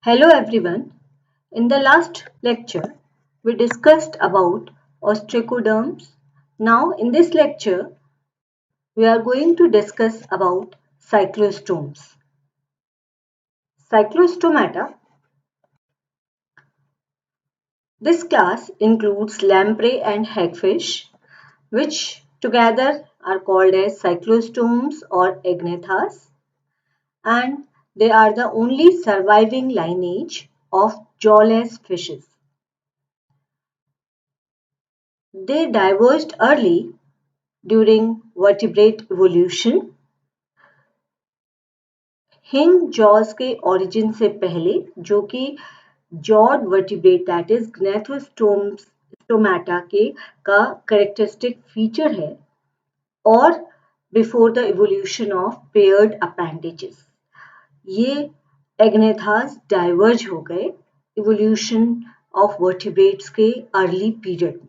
Hello everyone. In the last lecture, we discussed about ostracoderms. Now in this lecture, we are going to discuss about cyclostomes. Cyclostomata. This class includes lamprey and hagfish, which together are called as cyclostomes or agnathae, and they are the only surviving lineage of jawless fishes. They diverged early during vertebrate evolution. हिंग jaws के origin से पहले जो कि jawed vertebrate that is ग्नेथोस्टोमाटा के का characteristic feature है और before the evolution of paired appendages ये एग्नेथास डाइवर्ज हो गए इवोल्यूशन ऑफ वर्टिब्रेट्स के अर्ली पीरियड में.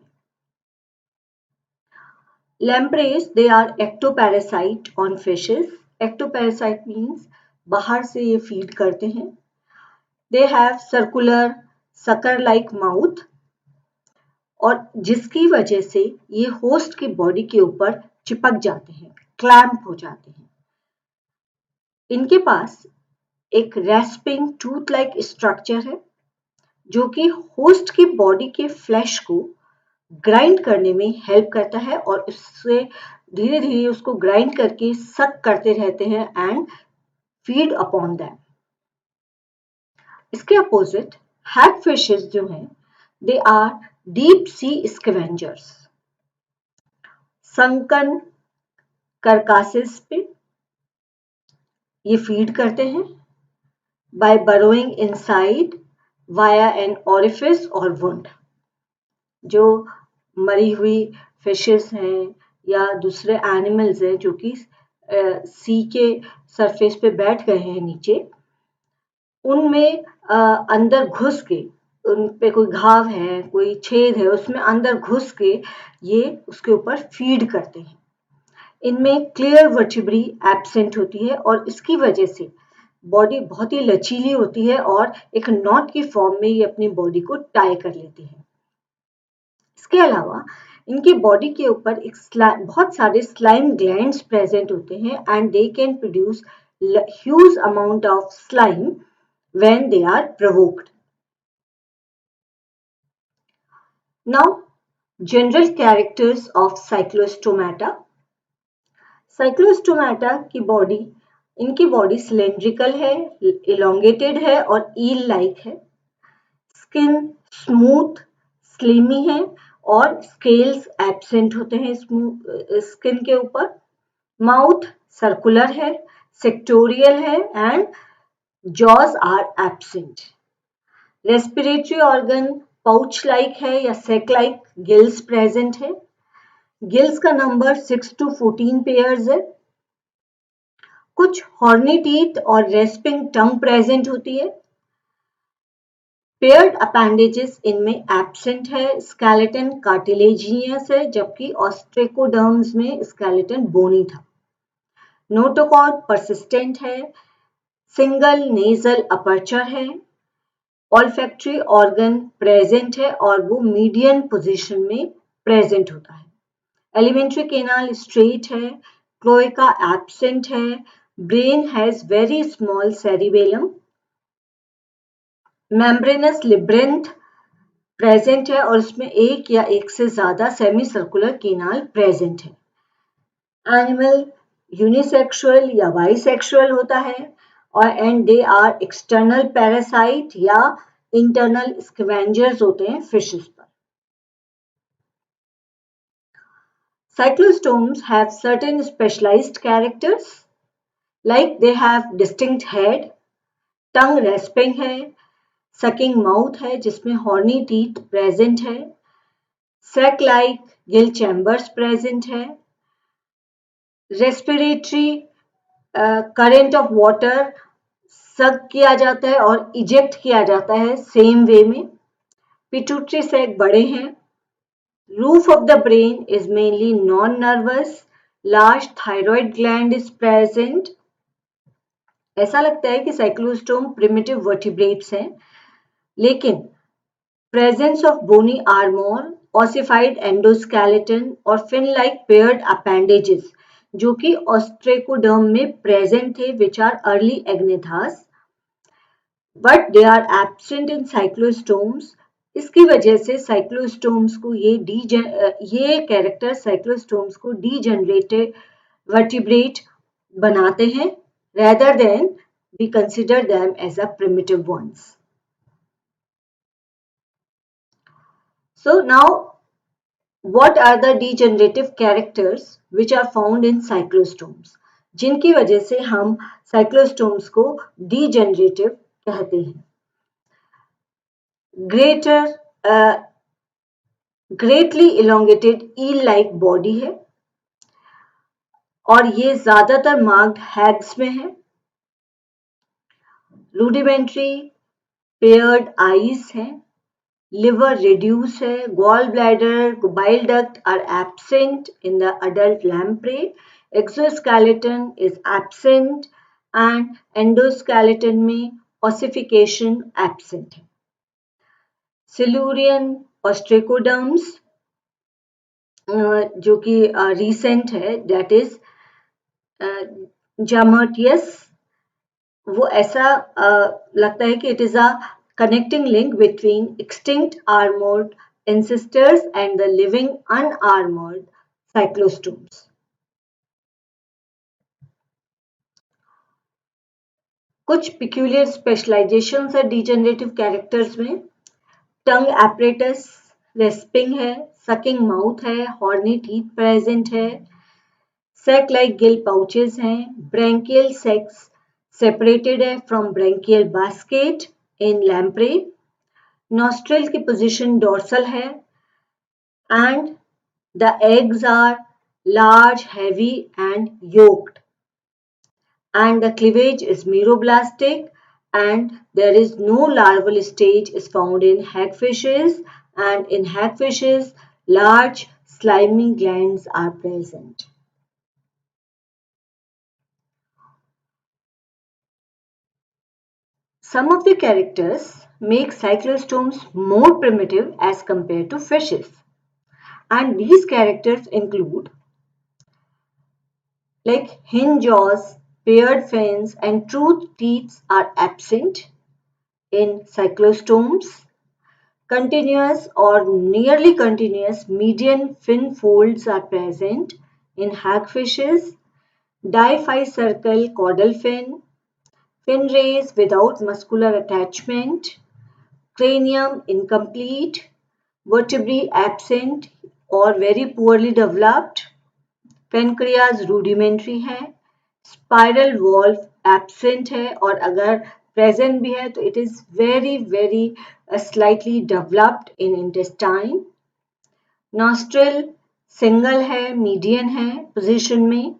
Lampreys, they are ectoparasite on fishes. Ectoparasite means बाहर से ये फीड करते हैं. They have circular sucker like mouth और जिसकी वजह से ये होस्ट की बॉडी के ऊपर चिपक जाते हैं, क्लैंप हो जाते हैं. इनके पास एक रेस्पिंग टूथ लाइक स्ट्रक्चर है जो कि होस्ट की बॉडी के फ्लैश को ग्राइंड करने में हेल्प करता है और उससे धीरे धीरे उसको ग्राइंड करके सक करते रहते हैं एंड फीड अपॉन दैम. इसके अपोजिट हैगफिशेस जो हैं they are deep sea scavengers. Sunken carcasses पे ये फीड करते हैं by burrowing inside via an orifice और वुंड. जो मरी हुई फिशेस हैं या दूसरे एनिमल्स हैं जो कि सी के सरफेस पे बैठ गए हैं नीचे, उनमें अंदर घुस के उन पे कोई घाव है, कोई छेद है, उसमें अंदर घुस के ये उसके ऊपर फीड करते हैं. इनमें क्लियर वर्टिब्री एब्सेंट होती है और इसकी वजह से बॉडी बहुत ही लचीली होती है और एक नॉट की फॉर्म में ये अपनी बॉडी को टाई कर लेती है. इसके अलावा इनके बॉडी के ऊपर एक बहुत सारे स्लाइम ग्लैंड्स प्रेजेंट होते हैं and they can produce huge amount of slime when they are provoked. Now general characters of cyclostomata. Cyclostomata की बॉडी इनकी बॉडी सिलेंड्रिकल है, इलोंगेटेड है और ईल लाइक है. स्किन स्मूथ स्लिमी है और स्केल्स एब्सेंट होते हैं स्किन के ऊपर. माउथ सर्कुलर है, सेक्टोरियल है and jaws are absent. Respiratory organ pouch like है या सेक लाइक. गिल्स प्रेजेंट है. गिल्स का नंबर 6 to 14 पेयर्स है. कुछ हॉर्नी टीथ और रेस्पिंग टंग प्रेजेंट होती है. पेयर्ड अपेंडेजेस इनमें एब्सेंट है. स्केलेटन कार्टिलेजिनियस है जबकि ऑस्ट्रेकोडर्म्स में स्केलेटन बोनी था. नोटोकॉर्ड परसिस्टेंट है. सिंगल नेजल अपर्चर है. ऑल्फैक्टरी ऑर्गन प्रेजेंट है और वो मीडियन पोजीशन में प्रेजेंट होता है. एलिमेंट्री केनाल स्ट्रेट है. क्लोएका एब्सेंट है. Brain has very small cerebellum. Membranous labyrinth present है और उसमें एक या एक से ज्यादा सेमी सर्कुलर केनाल प्रेजेंट है. एनिमल यूनिसेक्सुअल या बाइसेक्सुअल होता है और and they are external parasite या इंटरनल स्कैवेंजर्स होते हैं फिशेस पर. Cyclostomes have certain specialized characters like they have distinct head, tongue rasping है, सकिंग माउथ है जिसमें हॉर्नी टीथ प्रेजेंट है. सेक लाइक गिल चैम्बर्स प्रेजेंट है. रेस्पिरेटरी करंट ऑफ वाटर सक किया जाता है और इजेक्ट किया जाता है सेम वे में. पिट्यूटरी सैक बड़े हैं. Roof of the brain is mainly non nervous. Large thyroid gland is present. ऐसा लगता है कि साइक्लोस्टोम प्रिमिटिव वर्टिब्रेट्स हैं, लेकिन presence of bony armour, ossified endoskeleton और fin-like paired appendages जो कि ऑस्ट्रेकोडर्म में प्रेजेंट थे, which are early agnatha's, but they are absent in cyclostomes. इसकी वजह से साइक्लोस्टोम्स को ये कैरेक्टर साइक्लोस्टोम्स को डीजेनरेटेड वर्टिब्रेट बनाते हैं, rather than we consider them as a primitive ones. So now, what are the degenerative characters which are found in cyclostomes? जिनकी वजह से हम साइक्लोस्टोम्स को डीजेनरेटिव कहते हैं. ग्रेटली इलोंगेटेड eel-like बॉडी है और ये ज्यादातर मार्क्ड हैग्स में है. रूडिमेंट्री पेयर्ड आईज है, लिवर रिड्यूस है, gall bladder, bile duct are absent in the adult lamprey, exoskeleton is absent and endoskeleton में ऑसिफिकेशन एब्सेंट है. सिल्यूरियन ऑस्ट्रेकोडर्म्स जो कि रिसेंट है, दैट इज जामर्टियस, वो ऐसा लगता है कि it is a connecting link between extinct armored ancestors and the living unarmored cyclostomes. कुछ peculiar specializations है degenerative characters में. Tongue apparatus rasping है, sucking mouth है, horny teeth present है, sac-like gill pouches हैं, branchial sacs separated है from branchial basket in lamprey, nostril की position dorsal है, and the eggs are large, heavy and yolked, and the cleavage is meroblastic, and there is no larval stage is found in hagfishes, and in hagfishes large slimy glands are present. Some of the characters make cyclostomes more primitive as compared to fishes, and these characters include like hinge jaws, paired fins and true teeth are absent in cyclostomes. Continuous or nearly continuous median fin folds are present in hagfishes. Dificircle caudal fin, fin rays without muscular attachment, cranium incomplete, vertebrae absent or very poorly developed, pancreas rudimentary है, spiral valve absent है और अगर present भी है तो it is very slightly developed in intestine. Nostril single है, median है position में.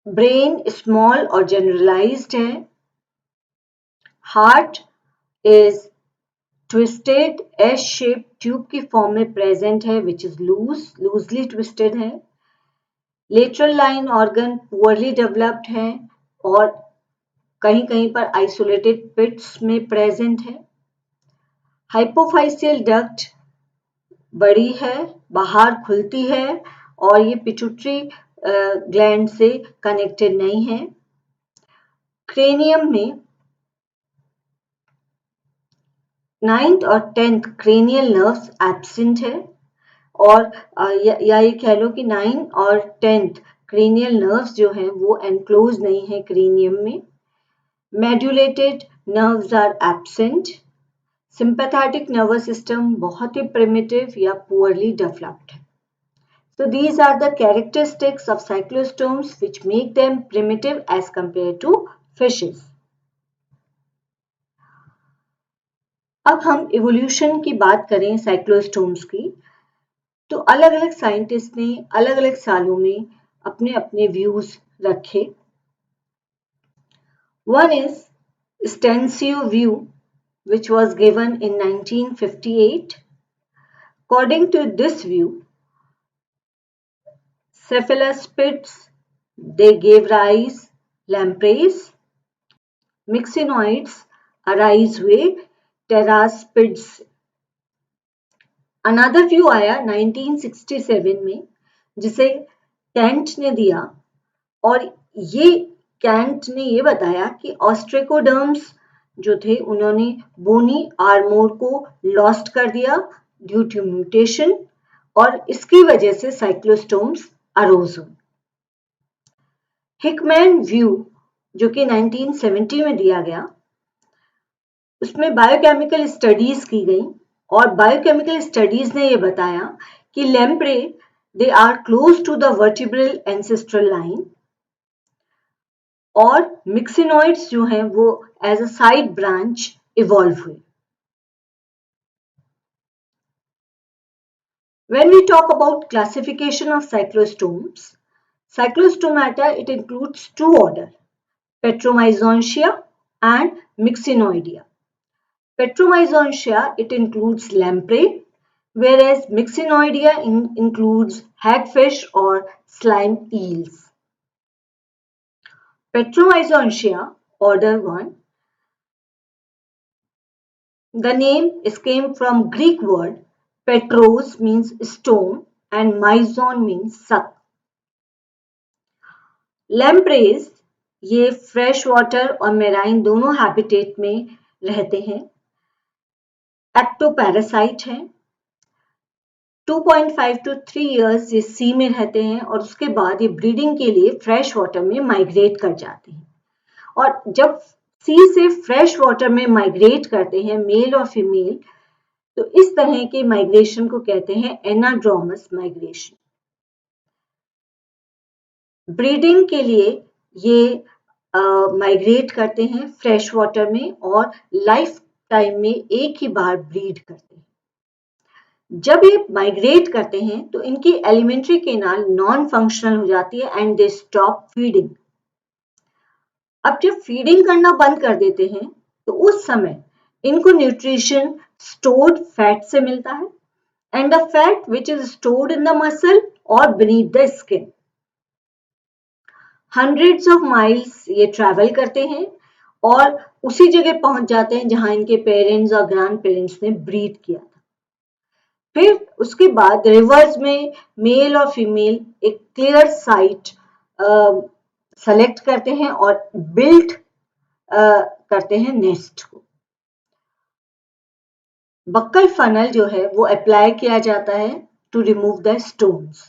Brain small और generalized है. Heart is twisted S-shaped tube की form में present है, which is loosely twisted है. Lateral line organ poorly developed है और कहीं कहीं पर आइसोलेटेड पिट्स में प्रेजेंट है. हाइपोफाइसियल डक्ट बड़ी है, बाहर खुलती है और ये पिट्यूटरी ग्लैंड से कनेक्टेड नहीं है. क्रेनियम में 9th और 10th क्रेनियल नर्व्स एब्सेंट है और या ये कह लो कि 9 और 10th क्रेनियल नर्व्स जो हैं वो एनक्लोज नहीं है क्रेनियम में. Medullated nerves are absent. Sympathetic nervous system बहुत ही प्रिमिटिव या पुअरली डेवलप्ड है. So these are the characteristics of cyclostomes which make them primitive as compared to fishes. अब हम इवोल्यूशन की बात करें साइक्लोस्टोम्स की, तो अलग अलग साइंटिस्ट ने अलग अलग सालों में अपने अपने व्यूज रखे. One is Stancio view which was given in 1958. According to this view, cephalopods they gave rise lampreys, myxinoids arise हुए टेरास्पिड्स। अनदर व्यू आया 1967 में जिसे कैंट ने दिया, और ये कैंट ने ये बताया कि ऑस्ट्रेकोडर्म्स जो थे उन्होंने बोनी आर्मोर को लॉस्ट कर दिया ड्यू टू म्यूटेशन, और इसकी वजह से साइक्लोस्टोम्स अरोज हुए। हिकमैन व्यू जो कि 1970 में दिया गया, उसमें बायोकेमिकल स्टडीज की गई, और बायोकेमिकल स्टडीज ने ये बताया कि lamprey they are close to the vertebral ancestral line, और मिक्सिनॉइड्स जो हैं वो as a side branch evolve हुए। When we talk about classification of cyclostomes, cyclostomata, it includes two orders, Petromyzontia and Myxinoidea. Petromyzontia, it includes lamprey, whereas Myxinoidea includes hagfish or slime eels. Petromyzontia, order 1. The name came from Greek word Petros means stone and myzon means suck. लैम्प्रेज ये fresh water और marine दोनों habitat में रहते हैं, ectoparasite हैं, 2.5 to 3 years ये सी में रहते हैं, और उसके बाद ये ब्रीडिंग के लिए फ्रेश वाटर में माइग्रेट कर जाते हैं। और जब सी से फ्रेश वाटर में माइग्रेट करते हैं मेल और फीमेल, तो इस तरह के माइग्रेशन को कहते हैं एनाड्रोमस माइग्रेशन। ब्रीडिंग के लिए ये माइग्रेट करते हैं फ्रेश वाटर में, और लाइफ टाइम में एक ही बार ब्रीड करते हैं। जब ये माइग्रेट करते हैं तो इनकी एलिमेंट्री केनाल नॉन फंक्शनल हो जाती है एंड दे स्टॉप फीडिंग। अब जब फीडिंग करना बंद कर देते हैं तो उस समय इनको न्यूट्रिशन स्टोर्ड फैट से मिलता है, and the fat which is stored in the muscle और beneath the skin. Hundreds of miles ये ट्रैवल करते हैं और उसी जगह पहुंच जाते हैं जहां इनके पेरेंट्स और ग्रैंड पेरेंट्स ने ब्रीड किया था। फिर उसके बाद रिवर्स में मेल और फीमेल एक क्लियर साइट सेलेक्ट करते हैं और बिल्ड करते हैं नेस्ट को। बक्कल फनल जो है वो अप्लाई किया जाता है to remove the stones.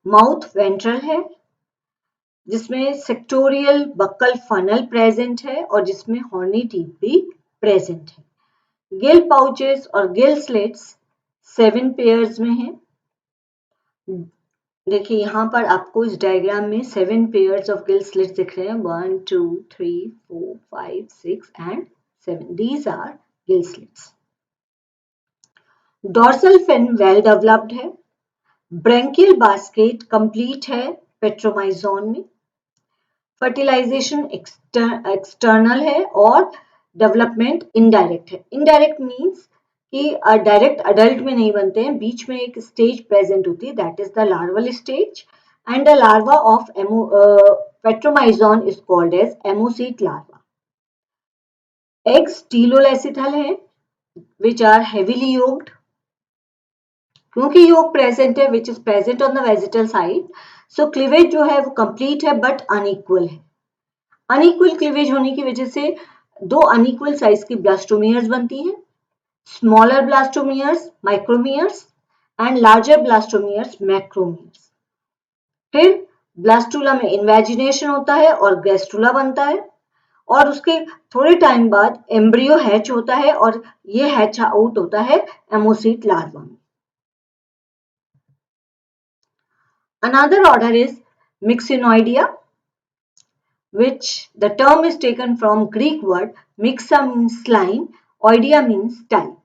Mouth ventral है जिसमें सेक्टोरियल बक्कल फनल प्रेजेंट है और जिसमें हॉर्नी टीथ भी प्रेजेंट है। गिल पाउचेस और गिल स्लिट्स 7 पेयर्स में है। देखिए यहाँ पर आपको इस डायग्राम में 7 पेयर्स ऑफ गिल स्लिट्स दिख रहे हैं, 1 2 3 4 5 6 and 7। These are gill slits. Dorsal fin well developed है। ब्रैंकियल बास्केट कंप्लीट है पेट्रोमाइजोन में। फर्टिलाइजेशन एक्सटर्नल है और डेवलपमेंट इनडायरेक्ट है। इनडायरेक्ट मीन्स कि डायरेक्ट अडल्ट में नहीं बनते हैं, बीच में एक स्टेज प्रेजेंट होती है, that is the larval stage, and the larva of Petromyzon is called as ammocoete larva. Eggs telolecithal है विच आर हेवीली योक्ड। क्योंकि योग प्रेजेंट है which is present on the vegetal side, so cleavage जो है वो complete है but unequal है। Unequal cleavage होने की वजह से दो अनइक्वल साइज की ब्लास्टोमियर्स बनती हैं, smaller blastomeres micromeres and larger blastomeres macromeres. फिर ब्लास्टुला में इन्वेजिनेशन होता है और गैस्ट्रुला बनता है, और उसके थोड़े टाइम बाद एम्ब्रियो हैच होता है और ये हैच आउट होता है एमोसीट लार्वा में। Another order is Myxinoidea, which the term is taken from Greek word myxa means slime, oidea means type.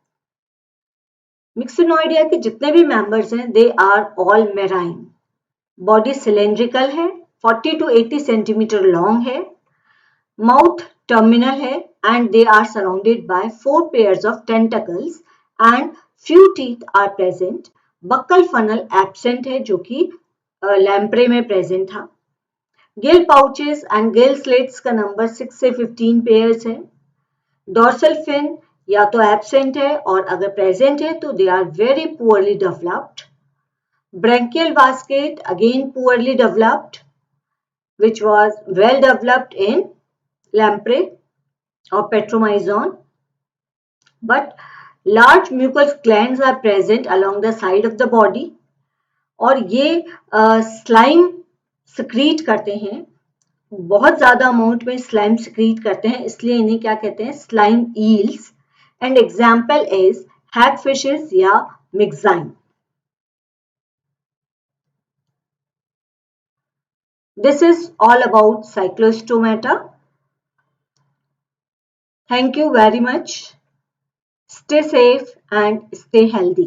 Myxinoidea के जितने भी members हैं, they are all marine. Body cylindrical है, 40 to 80 centimeter long है, mouth terminal है, and they are surrounded by 4 pairs of tentacles and few teeth are present. Buccal funnel absent है जो कि लैम्प्रे में प्रेजेंट था। Gill pouches and gill slits का number 6 से 15 पेयर्स है। डोर्सल फिन या तो एब्सेंट है और अगर प्रेजेंट है तो they are very poorly developed. Branchial basket again poorly developed, which was well developed in lamprey or petromyzon, but large mucous glands are present along the side of the body और ये slime secrete करते हैं, बहुत ज्यादा amount में slime secrete करते हैं, इसलिए इन्हें क्या कहते हैं, slime eels. And example is hagfishes या Myxine. This is all about cyclostomata. Thank you very much. Stay safe and stay healthy.